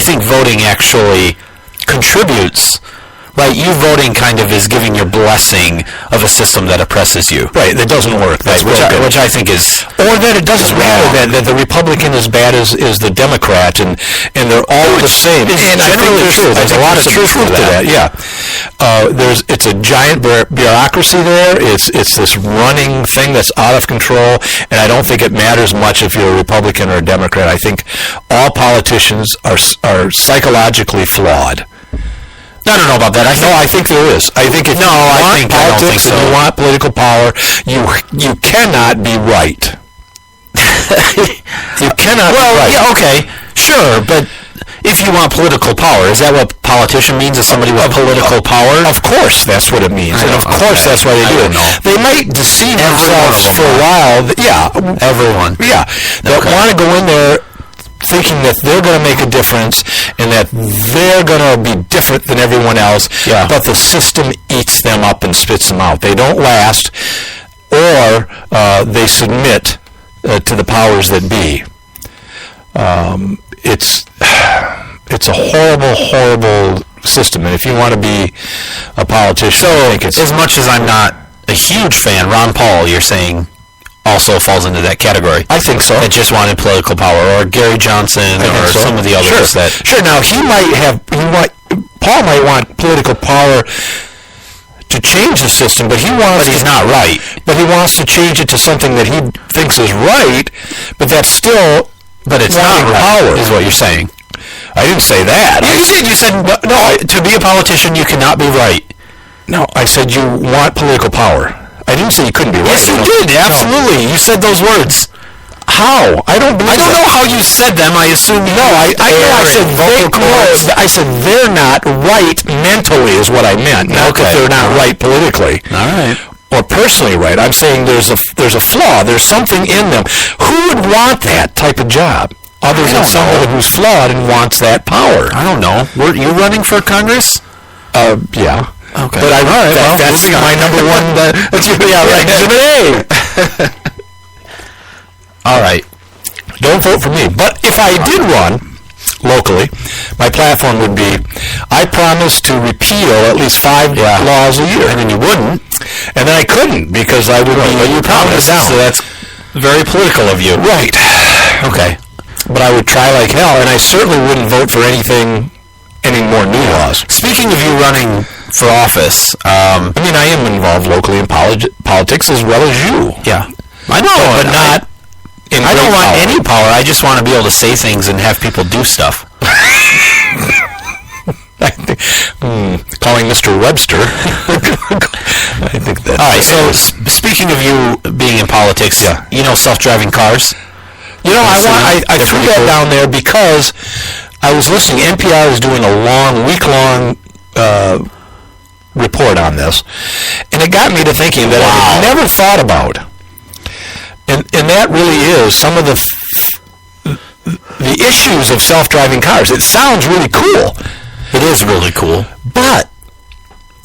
think voting actually contributes. Right, you voting kind of is giving your blessing of a system that oppresses you. Right, that doesn't work. That's which I think is... Or that it doesn't matter that the Republican is bad as the Democrat, and they're all the same. And generally true. There's a lot of truth to that. Yeah. It's a giant bureaucracy there. It's this running thing that's out of control, and I don't think it matters much if you're a Republican or a Democrat. I think all politicians are psychologically flawed. I don't know about that. I think there is. I think if you want politics and you want political power, you cannot be right. You cannot be right. Well, yeah, okay, sure, but if you want political power, is that what politician means? Is somebody with political power? Of course, that's what it means, and of course that's why they do it. They might deceive themselves for a while. Yeah, everyone. Yeah, that want to go in there thinking that they're going to make a difference and that they're going to be different than everyone else, but the system eats them up and spits them out. They don't last, or they submit to the powers that be. It's a horrible, horrible system, and if you want to be a politician, I think it's... As much as I'm not a huge fan, Ron Paul, you're saying... also falls into that category. I think so. That just wanted political power, or Gary Johnson, or some of the others that... Sure, now Paul might want political power to change the system, but he's not right. But he wants to change it to something that he thinks is right, but that's still... But it's not right, power, is what you're saying. I didn't say that. You said to be a politician, you cannot be right. No, I said you want political power. I didn't say you couldn't be right. Yes, you did. Absolutely. You said those words. How? I don't believe I don't know how you said them. I assume no. I said they're not right mentally is what I meant. Not that they're not right politically. All right. Or personally right. I'm saying there's a flaw. There's something in them. Who would want that type of job other than someone who's flawed and wants that power? I don't know. Were you running for Congress? Yeah. Okay. But that's my number one. Exhibit A. All right. Don't vote for me. But if I did run locally, my platform would be, I promise to repeal at least 5 laws a year. And then you wouldn't. And then I couldn't because I would be... But you promised, so that's very political of you. Right. Okay. But I would try like hell, and I certainly wouldn't vote for any more new laws. Speaking of you running for office, I am involved locally in politics as well as you. Yeah. I know, but not in I don't want any power. I just want to be able to say things and have people do stuff. Calling Mr. Webster. I think that... All right, so speaking of you being in politics, you know self-driving cars? You know, I threw that down there because I was listening. NPR was doing a week-long report on this, and it got me to thinking that I had never thought about. And that really is some of the issues of self-driving cars. It sounds really cool. It is really cool. But,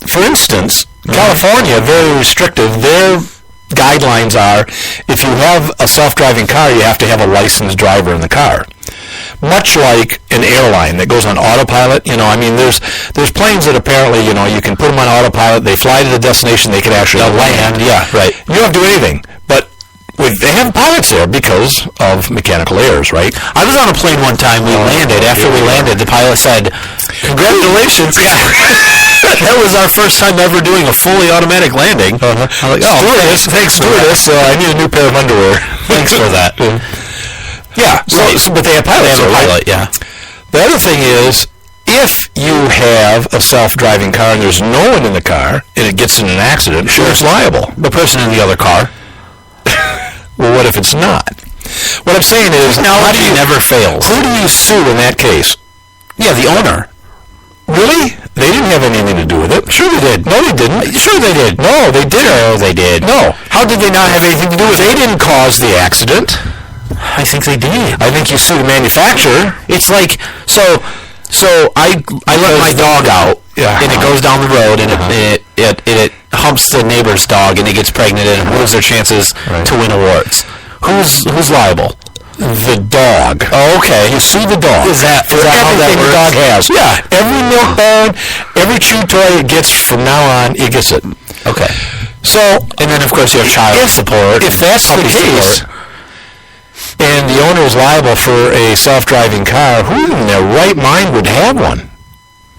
for instance, California, very restrictive. Their guidelines are, if you have a self-driving car, you have to have a licensed driver in the car. Much like an airline that goes on autopilot. There's planes that apparently, you can put them on autopilot, they fly to the destination, they can actually land. Yeah, right. You don't have to do anything. But they have pilots there because of mechanical errors, right? I was on a plane one time, we landed. After we landed, the pilot said, "Congratulations." Yeah. That was our first time ever doing a fully automatic landing. I'm like, thanks, stewardess. I need a new pair of underwear. Thanks for that. Yeah, but they have pilots. They have a pilot, yeah. The other thing is, if you have a self-driving car and there's no one in the car and it gets in an accident, it's liable. The person in the other car. Well, what if it's not? What I'm saying is, technology never fails. Who do you sue in that case? Yeah, the owner. Really? They didn't have anything to do with it. Sure they did. No, they didn't. Sure they did. No, they didn't. No, they did. No. How did they not have anything to do with it? They didn't cause the accident. I think they did. I think you sue the manufacturer. It's like, so I let my dog out, and it goes down the road, and it humps the neighbor's dog, and it gets pregnant, and moves their chances to win awards. Who's liable? the dog. Oh, okay. You see the dog. Is that for how that everything the works? dog has? Yeah. Every milk bone, every chew toy it gets from now on, it gets it. Okay. So, and then of course you have child support. If that's the puppy case, support. and the owner is liable for a self-driving car, who in their right mind would have one?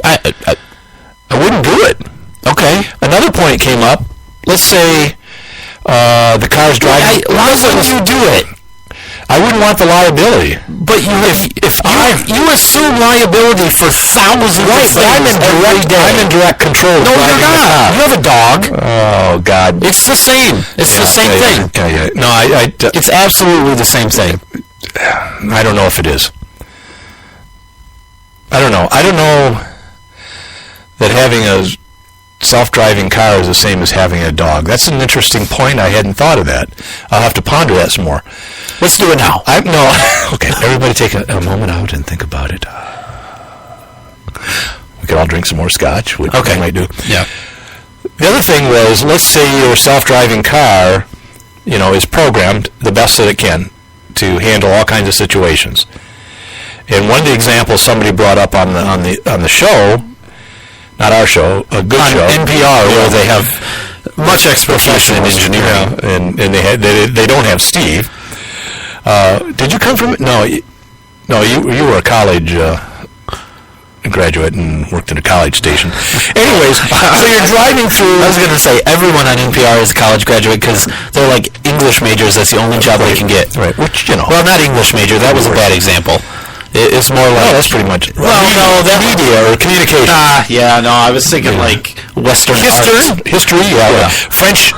I wouldn't do it. Okay. Another point came up. Let's say the car's driving. Why wouldn't you do it? I wouldn't want the liability. But you assume liability for thousands of things. I'm in direct control. No, you're not. You have a dog. Oh God. It's the same. It's the same thing. Yeah. No, it's absolutely the same thing. I don't know if it is. I don't know. I don't know that having a self-driving car is the same as having a dog. That's an interesting point. I hadn't thought of that. I'll have to ponder that some more. Let's do it now. Okay, everybody take a moment out and think about it. We could all drink some more scotch, which we might do. Yeah. The other thing was, let's say your self-driving car, is programmed the best that it can to handle all kinds of situations. And one of the examples somebody brought up on the show, not our show, a good on show, NPR, where they have much expertise in engineering, and they don't have Steve. Did you come from? No, you were a college graduate and worked at a college station. Anyways, so you're driving through. I was going to say everyone on NPR is a college graduate because they're like English majors. That's the only job they can get. Right. Which Well, not English major. That was a bad example. It's more like... that's pretty much... Well, no, that... Media or communication. Yeah, no, I was thinking like Western arts. History, yeah. French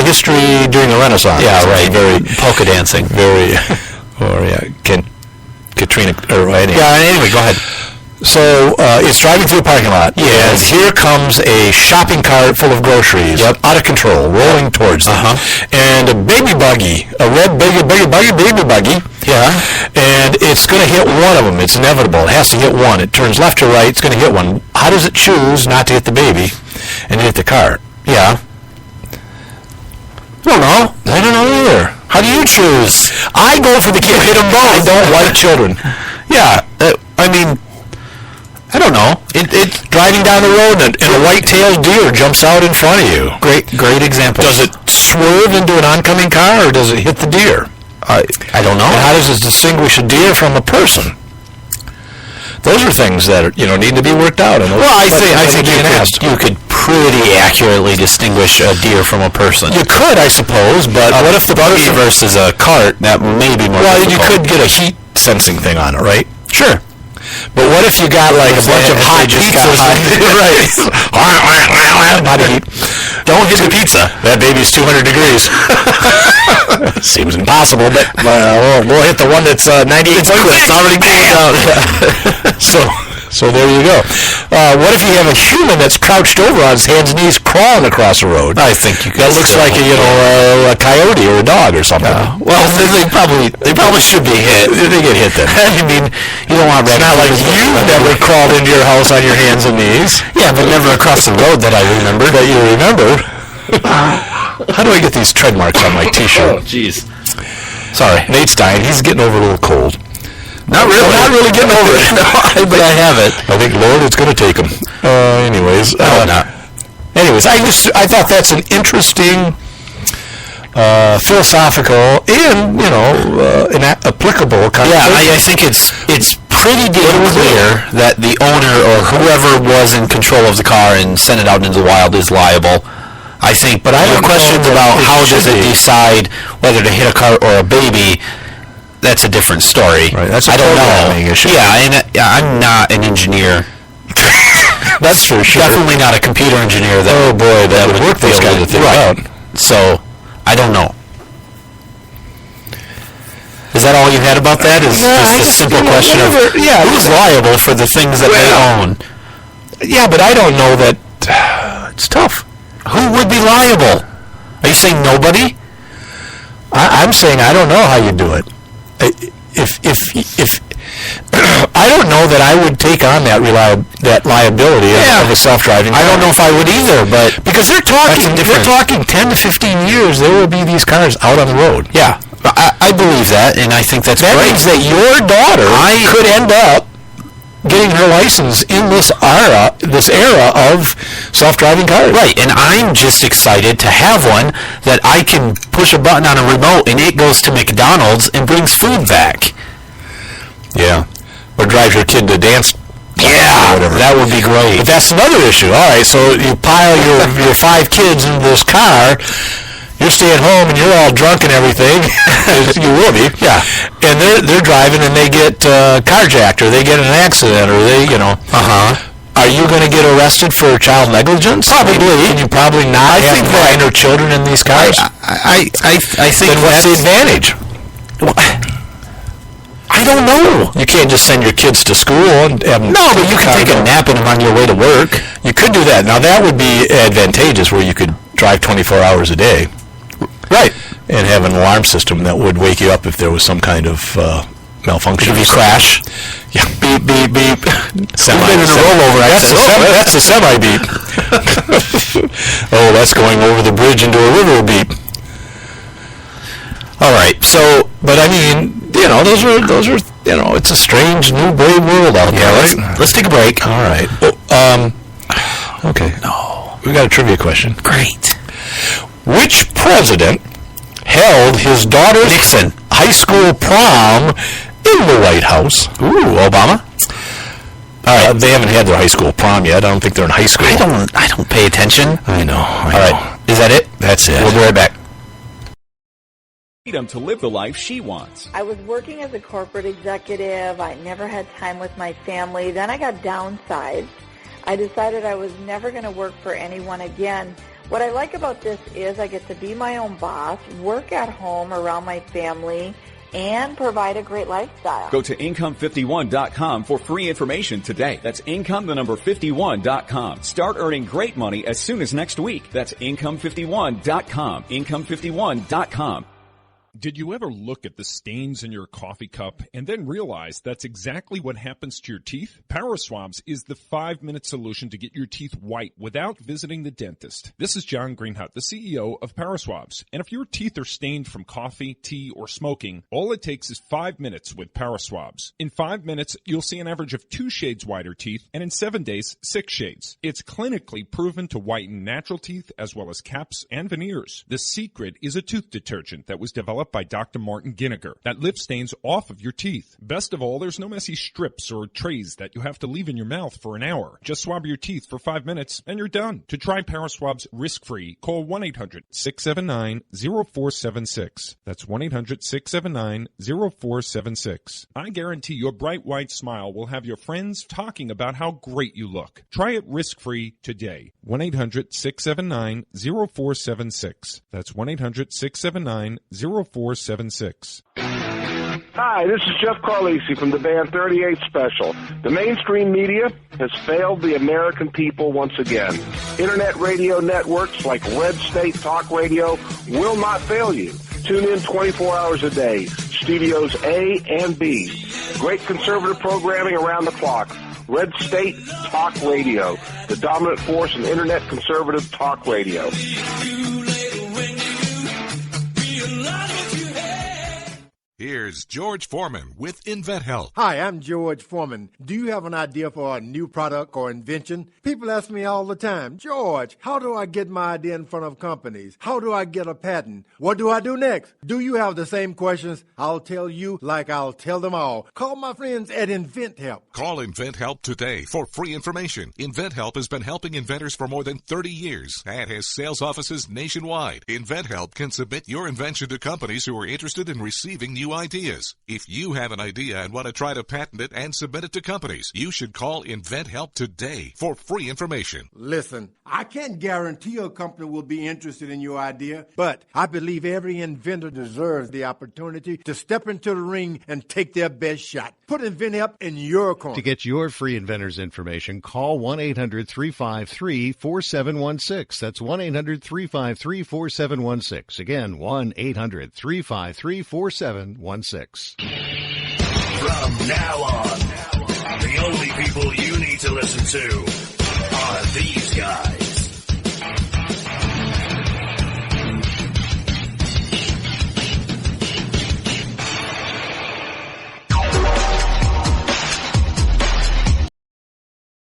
history during the Renaissance. Yeah, right. Very... Polka dancing. Very... Katrina... Anyway, go ahead. So, it's driving through a parking lot. Yes. And here comes a shopping cart full of groceries. Yep. Out of control, rolling towards them. And a baby buggy, a red baby buggy. Yeah. And it's going to hit one of them. It's inevitable. It has to hit one. It turns left or right. It's going to hit one. How does it choose not to hit the baby and hit the cart? Yeah. I don't know either. How do you choose? I go for the kid. Hit them both. I don't like children. Yeah. I don't know. It's driving down the road and a white-tailed deer jumps out in front of you. Great example. Does it swerve into an oncoming car or does it hit the deer? I don't know. And how does it distinguish a deer from a person? Those are things that need to be worked out. Well, I think you could pretty accurately distinguish a deer from a person. You could, I suppose, but what if the buggy versus a cart? That may be more. Well, difficult. you could get a heat sensing thing on it, right? Sure. But what if you got like a bunch of hot pizzas? Right. Hot heat. Don't hit the pizza. That baby's 200 degrees. Seems impossible, but we'll hit the one that's 98. It's already cooled down. So there you go. What if you have a human that's crouched over on his hands and knees crawling across the road? I think you could. That looks like a coyote or a dog or something. Well, they probably should be hit. They get hit then. I mean, you don't want. It's not like you've never crawled into your house on your hands and knees. Yeah, but never across the road that I remember. That you remember. How do I get these tread marks on my T-shirt? Oh, jeez. Sorry, Nate's dying. He's getting over a little cold. Not really. I'm not really getting over it. No, but I have it. I think, Lord, it's going to take him. Anyways. Anyways, I thought that's an interesting philosophical and, an applicable kind of thing. I think it's pretty damn clear that the owner or whoever was in control of the car and sent it out into the wild is liable. I think, but I have questions about how does it decide whether to hit a car or a baby. That's a different story. Right, that's I don't know. Issue. Yeah, and I'm not an engineer. That's for sure. Definitely not a computer engineer. That would work those kinds of things out. So, I don't know. Is that all you had about that? Is just the simple question of who's liable for the things that they own? Yeah, but I don't know that. It's tough. Who would be liable? Are you saying nobody? I'm saying I don't know how you do it. If I don't know that I would take on that liability of a self-driving car. I don't know if I would either, but because they're talking 10 to 15 years, there will be these cars out on the road. Yeah. I believe that, and I think that's That great. means that your daughter could end up getting her license in this era of self-driving cars. Right, and I'm just excited to have one that I can push a button on a remote and it goes to McDonald's and brings food back. Yeah. Or drives your kid to dance. Yeah, Whatever. that would be great. But that's another issue. All right, so you pile your 5 kids into this car. You're staying home and you're all drunk and everything. You will be. Yeah. And they're driving and they get carjacked or they get in an accident or they, Are you going to get arrested for child negligence? Probably. Can you probably not have minor children in these cars? I think Then what's the advantage? I don't know. You can't just send your kids to school and have them. No, but you can take a nap in them on your way to work. You could do that. Now that would be advantageous where you could drive 24 hours a day. Right. And have an alarm system that would wake you up if there was some kind of malfunction. If you crash. Yeah. Beep, beep, beep. We've been in a rollover. That's a semi-beep. Oh, that's going over the bridge into a river beep. All right. So, but I mean, those are, it's a strange new brave world out there, right? Let's take a break. All right. Okay. No. We got a trivia question. Great. Which president held his daughter's Nixon high school prom in the White House? Ooh, Obama? They haven't had their high school prom yet. I don't think they're in high school. I don't pay attention. I know. All right. Is that it? That's it. We'll be right back. Freedom to live the life she wants. I was working as a corporate executive. I never had time with my family. Then I got downsized. I decided I was never going to work for anyone again. What I like about this is I get to be my own boss, work at home around my family, and provide a great lifestyle. Go to income51.com for free information today. That's income51.com. Start earning great money as soon as next week. That's income51.com. Income51.com. Did you ever look at the stains in your coffee cup and then realize that's exactly what happens to your teeth? Paraswabs is the 5-minute solution to get your teeth white without visiting the dentist. This is John Greenhut, the CEO of Paraswabs. And if your teeth are stained from coffee, tea, or smoking, all it takes is 5 minutes with Paraswabs. In 5 minutes, you'll see an average of 2 shades whiter teeth, and in 7 days, 6 shades. It's clinically proven to whiten natural teeth as well as caps and veneers. The secret is a tooth detergent that was developed by Dr. Martin Ginniger that lifts stains off of your teeth. Best of all, there's no messy strips or trays that you have to leave in your mouth for an hour. Just swab your teeth for 5 minutes and you're done. To try Paraswabs risk-free, call 1-800-679-0476. That's 1-800-679-0476. I guarantee your bright white smile will have your friends talking about how great you look. Try it risk-free today. 1-800-679-0476. That's 1-800-679-0476. Hi, this is Jeff Carlisi from the band 38 Special. The mainstream media has failed the American people once again. Internet radio networks like Red State Talk Radio will not fail you. Tune in 24 hours a day. Studios A and B. Great conservative programming around the clock. Red State Talk Radio, the dominant force in Internet conservative talk radio. Here's George Foreman with InventHelp. Hi, I'm George Foreman. Do you have an idea for a new product or invention? People ask me all the time, George, how do I get my idea in front of companies? How do I get a patent? What do I do next? Do you have the same questions? I'll tell you like I'll tell them all. Call my friends at InventHelp. Call InventHelp today for free information. InventHelp has been helping inventors for more than 30 years and has sales offices nationwide. InventHelp can submit your invention to companies who are interested in receiving new ideas. If you have an idea and want to try to patent it and submit it to companies, you should call InventHelp today for free information. Listen, I can't guarantee a company will be interested in your idea, but I believe every inventor deserves the opportunity to step into the ring and take their best shot. Put InventHelp in your corner. To get your free inventor's information, call 1-800-353-4716. That's 1-800-353-4716. Again, 1-800-353-4716. From now on, the only people you need to listen to